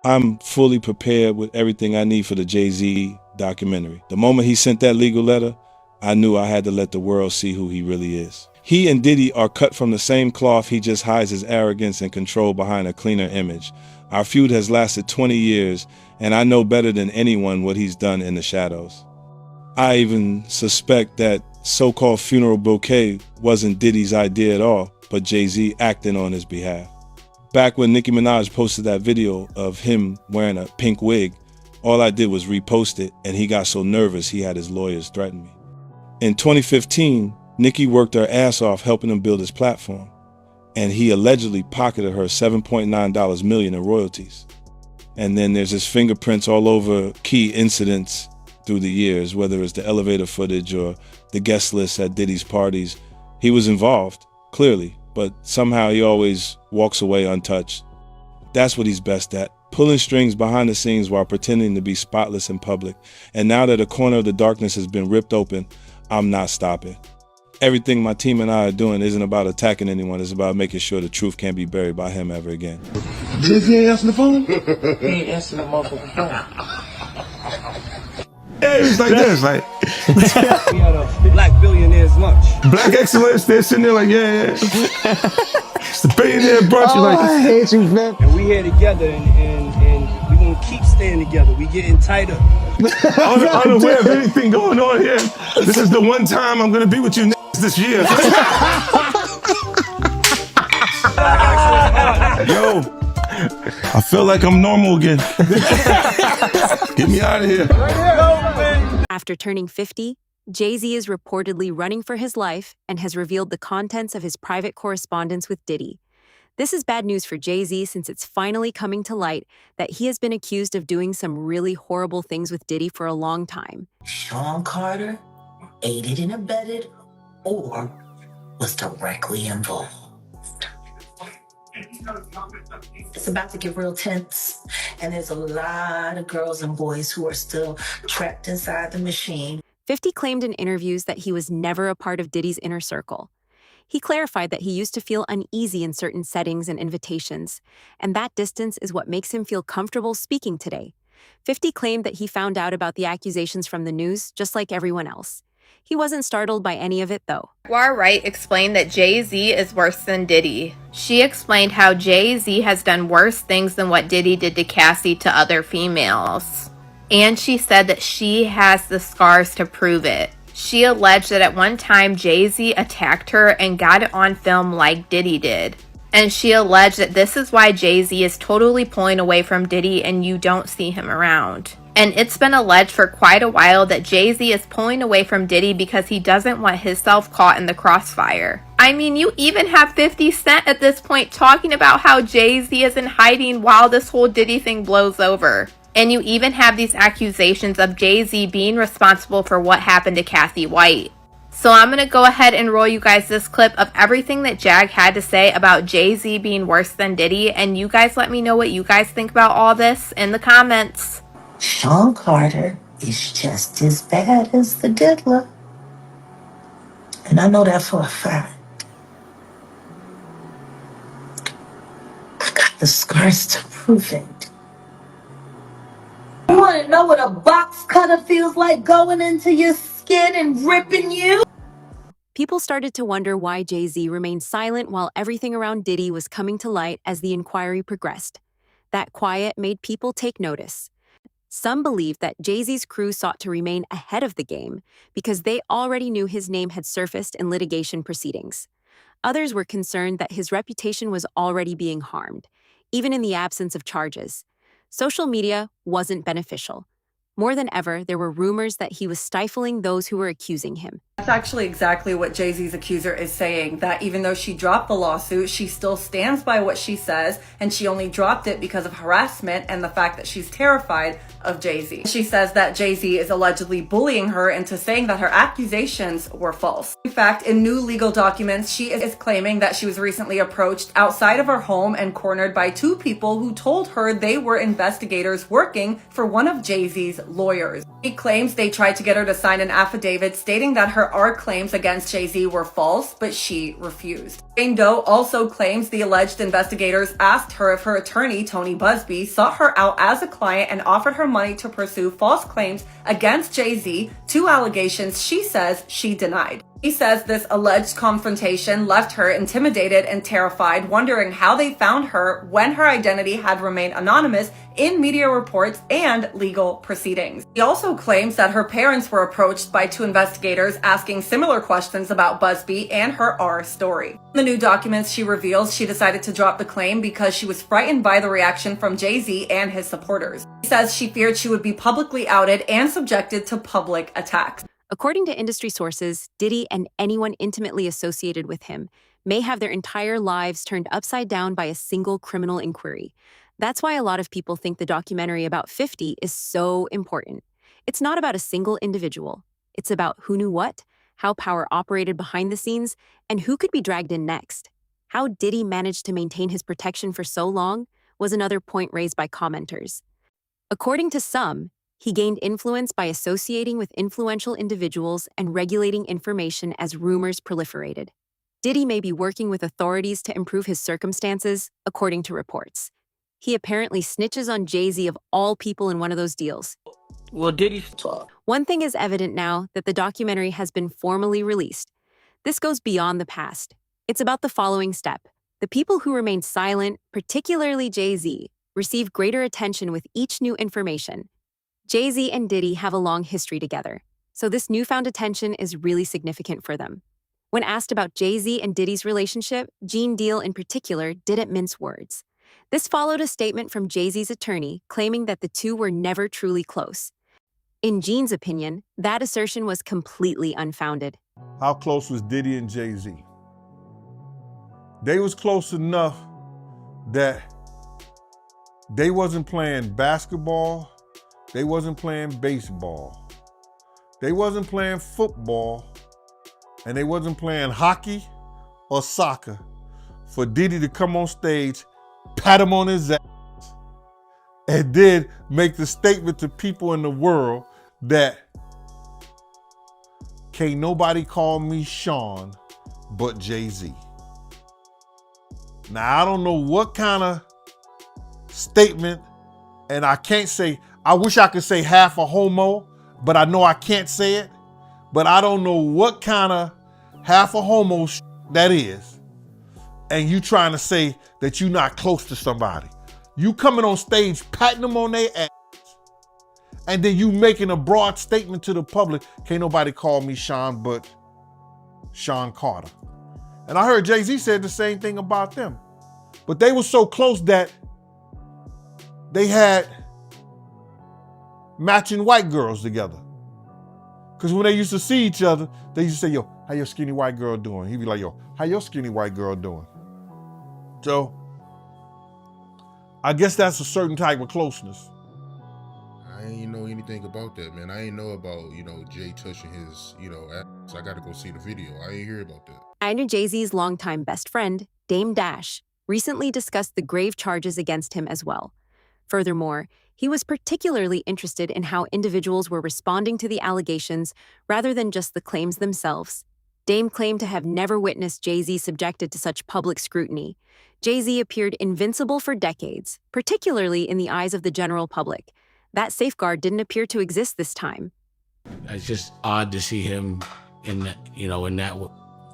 I'm fully prepared with everything I need for the Jay Z documentary. The moment he sent that legal letter, I knew I had to let the world see who he really is. He and Diddy are cut from the same cloth. He just hides his arrogance and control behind a cleaner image. Our feud has lasted 20 years, and I know better than anyone what he's done in the shadows. I even suspect that so-called funeral bouquet wasn't Diddy's idea at all, but Jay Z acting on his behalf. Back when Nicki Minaj posted that video of him wearing a pink wig, all I did was repost it, and he got so nervous he had his lawyers threaten me. In 2015, Nicki worked her ass off helping him build his platform, and he allegedly pocketed her $7.9 million in royalties. And then there's his fingerprints all over key incidents through the years, whether it's the elevator footage or the guest list at Diddy's parties. He was involved, clearly, but somehow he always walks away untouched. That's what he's best at, pulling strings behind the scenes while pretending to be spotless in public. And now that a corner of the darkness has been ripped open, I'm not stopping. Everything my team and I are doing isn't about attacking anyone, it's about making sure the truth can't be buried by him ever again. Jay Z ain't answering the phone? He ain't answering the motherfucking phone. Yeah, it's like this, like We had a black billionaires lunch. Black excellence, they're sitting there like, yeah. It's the billionaire brunch. You're like, I hate you, man. And we here together and we gonna keep staying together. We getting tighter. unaware of anything going on here. This is the one time I'm gonna be with you this year. Yo, I feel like I'm normal again. Get me out of here. After turning 50, Jay Z is reportedly running for his life and has revealed the contents of his private correspondence with Diddy. This is bad news for Jay Z since it's finally coming to light that he has been accused of doing some really horrible things with Diddy for a long time. Sean Carter aided and abetted or was directly involved. It's about to get real tense, and there's a lot of girls and boys who are still trapped inside the machine. 50 claimed in interviews that he was never a part of Diddy's inner circle. He clarified that he used to feel uneasy in certain settings and invitations, and that distance is what makes him feel comfortable speaking today. 50 claimed that he found out about the accusations from the news just like everyone else. He wasn't startled by any of it, though. War Wright explained that Jay Z is worse than Diddy. She explained how Jay Z has done worse things than what Diddy did to Cassie to other females. And she said that she has the scars to prove it. She alleged that at one time Jay Z attacked her and got it on film like Diddy did. And she alleged that this is why Jay Z is totally pulling away from Diddy and you don't see him around. And it's been alleged for quite a while that Jay Z is pulling away from Diddy because he doesn't want himself caught in the crossfire. I mean, you even have 50 Cent at this point talking about how Jay Z is in hiding while this whole Diddy thing blows over. And you even have these accusations of Jay Z being responsible for what happened to Cassie White. So I'm going to go ahead and roll you guys this clip of everything that Jag had to say about Jay Z being worse than Diddy. And you guys let me know what you guys think about all this in the comments. Sean Carter is just as bad as the diddler. And I know that for a fact. I got the scars to prove it. You want to know what a box cutter feels like going into your skin and ripping you? People started to wonder why Jay Z remained silent while everything around Diddy was coming to light as the inquiry progressed. That quiet made people take notice. Some believed that Jay Z's crew sought to remain ahead of the game because they already knew his name had surfaced in litigation proceedings. Others were concerned that his reputation was already being harmed, even in the absence of charges. Social media wasn't beneficial. More than ever, there were rumors that he was stifling those who were accusing him. That's actually exactly what Jay Z's accuser is saying, that even though she dropped the lawsuit, she still stands by what she says, and she only dropped it because of harassment and the fact that she's terrified of Jay Z. She says that Jay Z is allegedly bullying her into saying that her accusations were false. In fact, in new legal documents, she is claiming that she was recently approached outside of her home and cornered by two people who told her they were investigators working for one of Jay Z's lawyers. She claims they tried to get her to sign an affidavit stating that her R claims against Jay Z were false, but she refused. Jane Doe also claims the alleged investigators asked her if her attorney, Tony Busby, sought her out as a client and offered her money to pursue false claims against Jay Z, two allegations she says she denied. He says this alleged confrontation left her intimidated and terrified, wondering how they found her when her identity had remained anonymous in media reports and legal proceedings. He also claims that her parents were approached by two investigators asking similar questions about Busby and her R story. In the new documents, she reveals she decided to drop the claim because she was frightened by the reaction from Jay Z and his supporters. He says she feared she would be publicly outed and subjected to public attacks. According to industry sources, Diddy and anyone intimately associated with him may have their entire lives turned upside down by a single criminal inquiry. That's why a lot of people think the documentary about 50 is so important. It's not about a single individual. It's about who knew what, how power operated behind the scenes, and who could be dragged in next. How Diddy managed to maintain his protection for so long was another point raised by commenters. According to some, he gained influence by associating with influential individuals and regulating information as rumors proliferated. Diddy may be working with authorities to improve his circumstances, according to reports. He apparently snitches on Jay Z of all people in one of those deals. Well, Diddy's talk. One thing is evident now that the documentary has been formally released. This goes beyond the past. It's about the following step. The people who remained silent, particularly Jay Z, receive greater attention with each new information. Jay Z and Diddy have a long history together, so this newfound attention is really significant for them. When asked about Jay Z and Diddy's relationship, Gene Deal in particular didn't mince words. This followed a statement from Jay Z's attorney claiming that the two were never truly close. In Gene's opinion, that assertion was completely unfounded. How close was Diddy and Jay Z? They was close enough that they wasn't playing basketball. They wasn't playing baseball. They wasn't playing football. And they wasn't playing hockey or soccer for Diddy to come on stage, pat him on his ass, and then make the statement to people in the world that can't nobody call me Sean but Jay Z. Now, I don't know what kind of statement, and I can't say, I wish I could say half a homo, but I know I can't say it. But I don't know what kind of half a homo that is. And you trying to say that you're not close to somebody. You coming on stage, patting them on their ass, and then you making a broad statement to the public, can't nobody call me Sean but Sean Carter. And I heard Jay Z said the same thing about them. But they were so close that they had matching white girls together. Because when they used to see each other, they used to say, yo, how your skinny white girl doing? He'd be like, yo, how your skinny white girl doing? So, I guess that's a certain type of closeness. I ain't know anything about that, man. I ain't know about, Jay touching his, ass. I gotta go see the video. I ain't hear about that. I knew Jay Z's longtime best friend, Dame Dash, recently discussed the grave charges against him as well. Furthermore, he was particularly interested in how individuals were responding to the allegations rather than just the claims themselves. Dame claimed to have never witnessed Jay Z subjected to such public scrutiny. Jay Z appeared invincible for decades, particularly in the eyes of the general public. That safeguard didn't appear to exist this time. It's just odd to see him in that,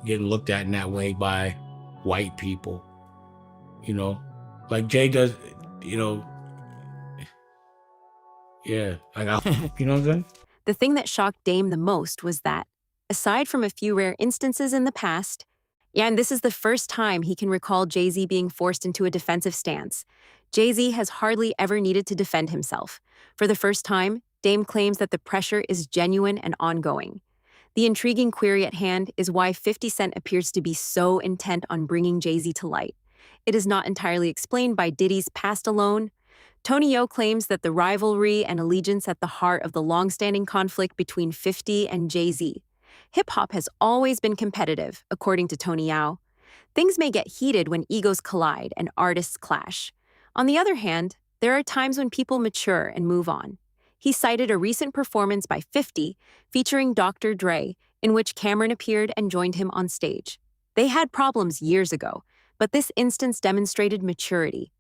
getting looked at in that way by white people. Like Jay does, yeah, you know what I'm saying? The thing that shocked Dame the most was that, aside from a few rare instances in the past, and this is the first time he can recall Jay Z being forced into a defensive stance, Jay Z has hardly ever needed to defend himself. For the first time, Dame claims that the pressure is genuine and ongoing. The intriguing query at hand is why 50 Cent appears to be so intent on bringing Jay Z to light. It is not entirely explained by Diddy's past alone. Tony Yo claims that the rivalry and allegiance at the heart of the long-standing conflict between 50 and Jay Z. Hip-hop has always been competitive, according to Tony Yao. Things may get heated when egos collide and artists clash. On the other hand, there are times when people mature and move on. He cited a recent performance by 50 featuring Dr. Dre, in which Cameron appeared and joined him on stage. They had problems years ago, but this instance demonstrated maturity.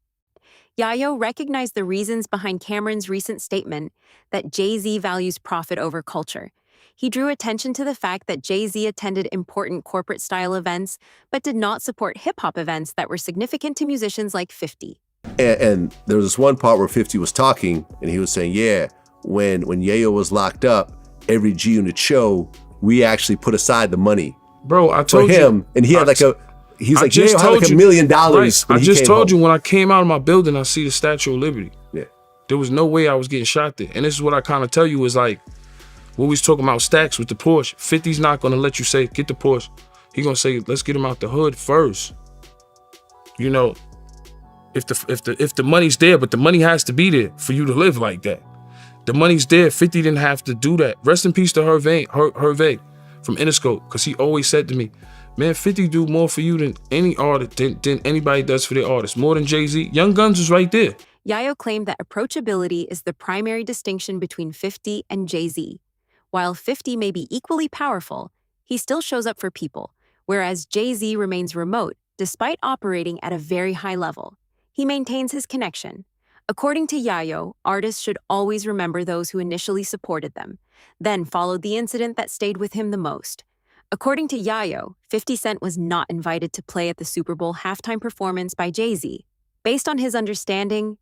Yayo recognized the reasons behind Cameron's recent statement that Jay Z values profit over culture. He drew attention to the fact that Jay Z attended important corporate-style events, but did not support hip-hop events that were significant to musicians like 50. And there was this one part where 50 was talking, and he was saying, yeah, when Yayo was locked up, every G-Unit show, we actually put aside the money. Bro, I told for him, and he had like a, he's like, Yayo had like $1 million. Right. I just told you when I came out of my building, I see the Statue of Liberty. Yeah. There was no way I was getting shot there. And this is what I kind of tell you is like, we was talking about stacks with the Porsche. 50's not gonna let you say, get the Porsche. He gonna say, let's get him out the hood first. You know, if the money's there, but the money has to be there for you to live like that. The money's there. 50 didn't have to do that. Rest in peace to Hervé from Interscope, because he always said to me, man, 50 do more for you than any artist, than anybody does for their artists, more than Jay Z. Young Guns was right there. Yayo claimed that approachability is the primary distinction between 50 and Jay Z. While 50 may be equally powerful, he still shows up for people, whereas Jay Z remains remote despite operating at a very high level. He maintains his connection. According to Yayo, artists should always remember those who initially supported them, then followed the incident that stayed with him the most. According to Yayo, 50 Cent was not invited to play at the Super Bowl halftime performance by Jay Z. Based on his understanding,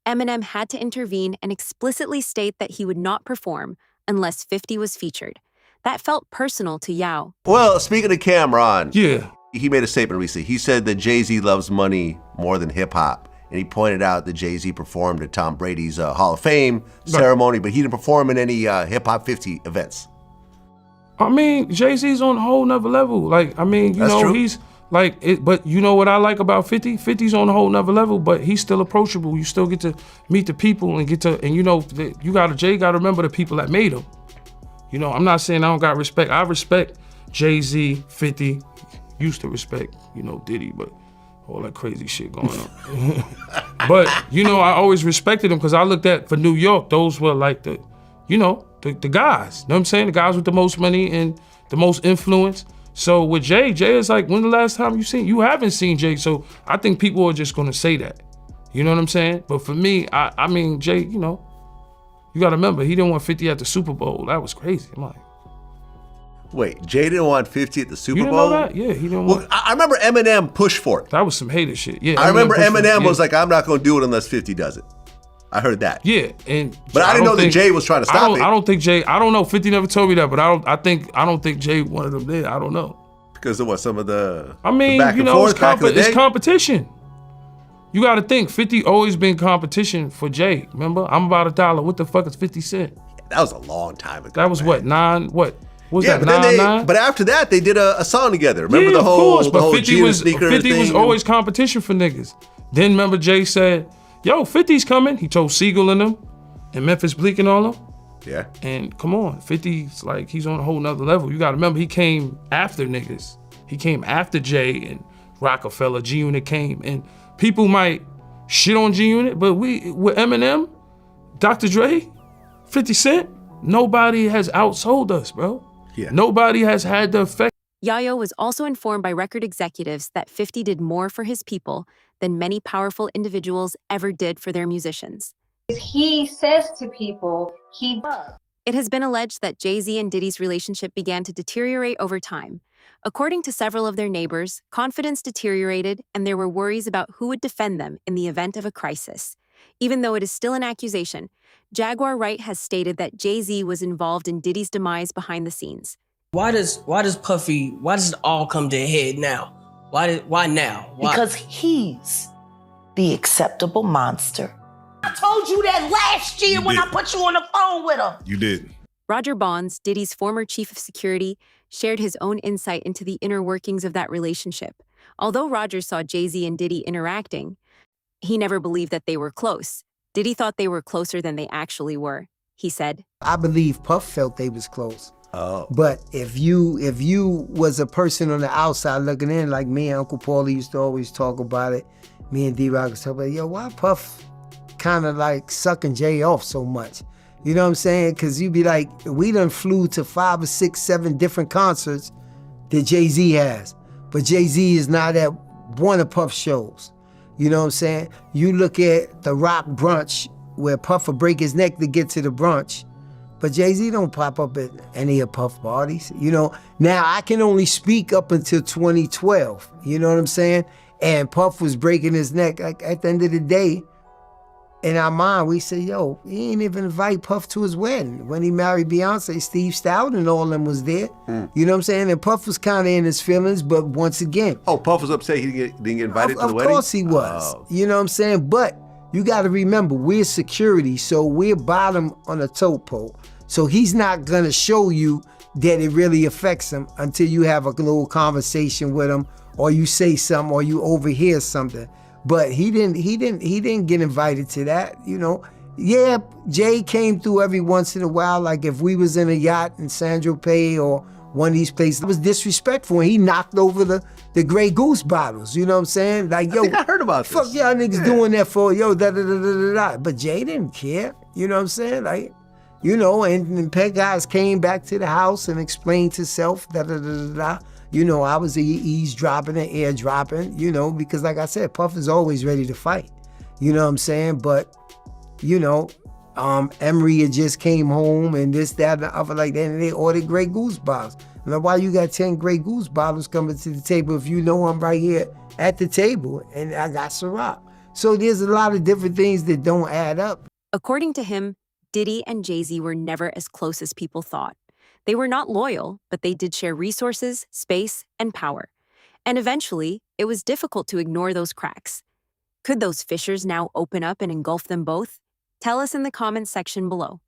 Eminem had to intervene and explicitly state that he would not perform unless 50 was featured. That felt personal to Yao. Well, speaking of Cameron, yeah, he made a statement recently. He said that Jay Z loves money more than hip hop. And he pointed out that Jay Z performed at Tom Brady's Hall of Fame ceremony, but he didn't perform in any hip hop 50 events. I mean, Jay Z's on a whole nother level. Like, I mean, you know, he's like, but you know what I like about 50? 50's on a whole nother level, but he's still approachable. You still get to meet the people and you know, Jay got to remember the people that made him. You know, I'm not saying I don't got respect. I respect Jay Z, 50, used to respect, you know, Diddy, but all that crazy shit going on. But, you know, I always respected him because I looked at, for New York, those were like the, you know, the guys. You know what I'm saying? The guys with the most money and the most influence. So with Jay is like, when the last time you haven't seen Jay, so I think people are just gonna say that. You know what I'm saying? But for me, I mean, Jay, you know, you gotta remember, he didn't want 50 at the Super Bowl. That was crazy. I'm like, wait, Jay didn't want 50 at the Super you didn't Bowl? know that? Yeah, he didn't want. I remember Eminem pushed for it. That was some hater shit. Yeah, I remember Eminem was like, I'm not gonna do it unless 50 does it. I heard that. Yeah, but I didn't know that Jay was trying to stop it. I don't think Jay. I don't know. 50 never told me that, but I don't think Jay wanted him there. I don't know. Because of what, some of the. I mean, the back you and know, forth, it's competition. You got to think. 50 always been competition for Jay. Remember, I'm about $1. What the fuck is 50 Cent? That was a long time ago. That was what, 9? What was yeah, that? But 9? But after that, they did a song together. Remember yeah, the whole, of course, but 50 was sneaker 50 thing? was always competition for niggas. Then remember Jay said, "Yo, 50's coming." He told Siegel and them, and Memphis Bleak and all them. Yeah. And come on, 50's like, he's on a whole nother level. You got to remember, he came after niggas. He came after Jay and Rockefeller. G-Unit came, and people might shit on G-Unit, but with Eminem, Dr. Dre, 50 Cent, nobody has outsold us, bro. Yeah. Nobody has had the effect. Yayo was also informed by record executives that 50 did more for his people than many powerful individuals ever did for their musicians. He says to people, It has been alleged that Jay Z and Diddy's relationship began to deteriorate over time. According to several of their neighbors, confidence deteriorated and there were worries about who would defend them in the event of a crisis. Even though it is still an accusation, Jaguar Wright has stated that Jay Z was involved in Diddy's demise behind the scenes. Why does it all come to a head now? Why now? Why? Because he's the acceptable monster. I told you that last year when I put you on the phone with him. You did. Roger Bonds, Diddy's former chief of security, shared his own insight into the inner workings of that relationship. Although Roger saw Jay Z and Diddy interacting, he never believed that they were close. Diddy thought they were closer than they actually were. He said, I believe Puff felt they was close. Oh. But if you was a person on the outside looking in, like me and Uncle Paulie used to always talk about it, me and D-Rock was talking about, yo, why Puff kind of like sucking Jay off so much? You know what I'm saying? Because you be like, we done flew to 5 or 6, 7 different concerts that Jay Z has. But Jay Z is not at one of Puff's shows. You know what I'm saying? You look at the Rock brunch where Puff will break his neck to get to the brunch. But Jay Z don't pop up at any of Puff parties. You know, now I can only speak up until 2012. You know what I'm saying? And Puff was breaking his neck. Like at the end of the day, in our mind, we say, yo, he ain't even invite Puff to his wedding. When he married Beyonce, Steve Stout and all of them was there. You know what I'm saying? And Puff was kind of in his feelings, but once again. Oh, Puff was upset he didn't get invited to the wedding? Of course he was. You know what I'm saying? But you got to remember, we're security, so we're bottom on a tote pole. So he's not going to show you that it really affects him until you have a little conversation with him, or you say something, or you overhear something. But he didn't get invited to that, you know. Yeah, Jay came through every once in a while, like if we was in a yacht in San Tropez or one of these places. It was disrespectful, and he knocked over the Grey Goose bottles, you know what I'm saying? Like, yo, I heard about this. Fuck y'all niggas doing that for, yo, da-da-da-da-da-da. But Jay didn't care, you know what I'm saying? Like, you know, and Peg guys came back to the house and explained himself, da-da-da-da-da. You know, I was eavesdropping and airdropping, you know, because like I said, Puff is always ready to fight. You know what I'm saying? But, you know, Emery had just came home and this, that, and the other like that, and they ordered Grey Goose bottles. Now, why you got 10 Grey Goose bottles coming to the table if you know I'm right here at the table and I got Ciroc? So there's a lot of different things that don't add up. According to him, Diddy and Jay Z were never as close as people thought. They were not loyal, but they did share resources, space, and power. And eventually, it was difficult to ignore those cracks. Could those fissures now open up and engulf them both? Tell us in the comments section below.